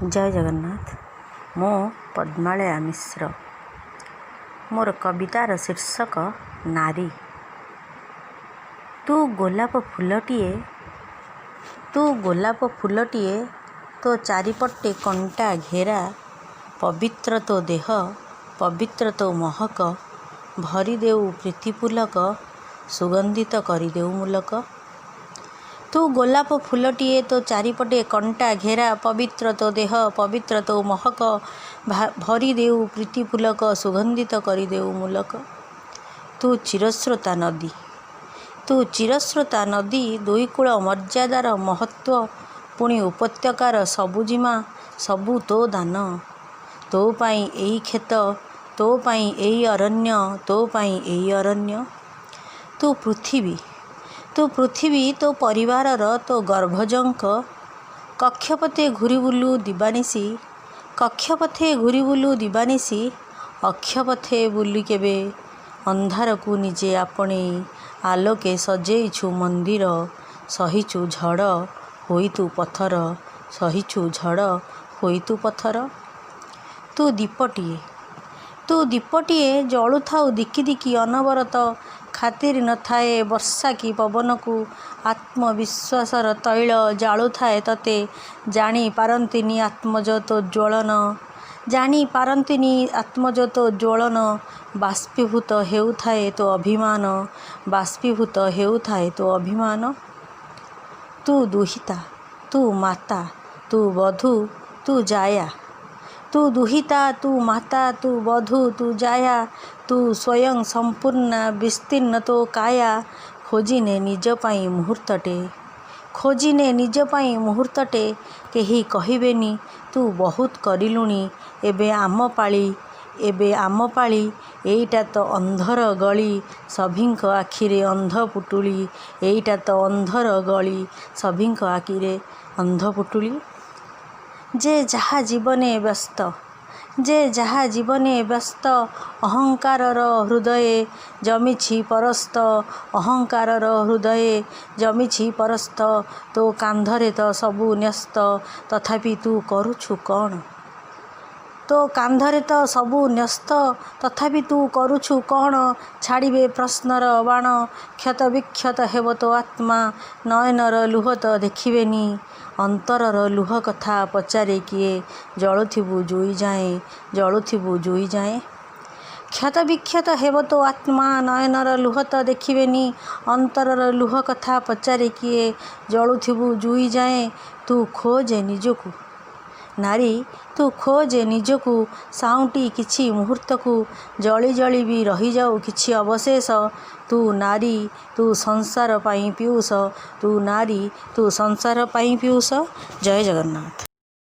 जय जगन्नाथ। मो पद्मालया मिश्र। मोर कवितार शीर्षक नारी। तू गोलाप फूलटिए तो चारिपटे कंटा घेरा, पवित्र तो देह पवित्र तो महक, भरी देऊ प्रीति पुलक, सुगंधित करिदेऊ मुलक। तू गोलाप फूलटिए तो चारिपटे कंटा घेरा, पवित्र तो देह पवित्र तो महक, भरी देऊ प्रीति पुलक, सुगंधित करिदेऊ मुलक। तू चिरस्रोता नदी दुई कूल मर्यादार महत्व, पुणी उपत्यकार सबुजिमा सबु तो दान। तो पाई एई खेत तो पाई एई अरण्य तो पाई एई अरण्य। तू पृथिवी तो परिवारर तो गर्भजंक, कक्षपथे घूरी बुलू दिवानिसी, अक्षपथे बुली केबे अंधार को निजे आपणे, आलोके सजेइछु मंदिर, सहिछु झड़ होई तू पथर, सहिछु झड़ होई तू पथर। तू दीपटिए जलुथाउ दिकी दिकी अनवरत, खातिर न थाए वर्षा की पवन को, आत्मविश्वासर तैल जालु थाए तते, जानी पारंतिनी आत्मज तो ज्वलन, बाष्पीभूत हेउथाए तो अभिमान। तू दुहिता तू माता तू बधू तू जाया, तू दुहिता तू माता तू बधू तू जाया, तू स्वयं संपूर्ण विस्तीर्ण तो काया, खोजिने निज पाई मुहूर्तटे, केही कहिबेनी तू बहुत करिलुणी, एबे आम पाली, एइटा तो अंधर गली सभिंक आखिरे अंध पुटुली, एइटा तो अंधर गली सभिंक आखिरे अंध पुटुली। जे जहा जीवने व्यस्त, अहंकारर हृदये जमिछि परस्त, तो कांधरे तो सबु न्यस्त, तथापि तू करुछु कौन, छाड़िबे प्रश्नर बाण, क्षत विक्षत हेब तो आत्मा, नयनर लुह तो देखिबेनी, अंतरर लुह कथा पचारे किए, जलुथिबु जुई जाए। क्षत विक्षत हेब तो आत्मा, नयनर लुह तो देखिबेनी, अंतरर लुह कथा पचारे किए, जलुथिबु जुई जाए। तू खोजे निजकु नारी, तू खोजे निजकु, साउंटी किछि मुहूर्त को, जली जली भी रही जाऊ किछि अवशेष। तू नारी तू संसार पाई पियूष, तू नारी तू संसार पाई पियूष। जय जगन्नाथ।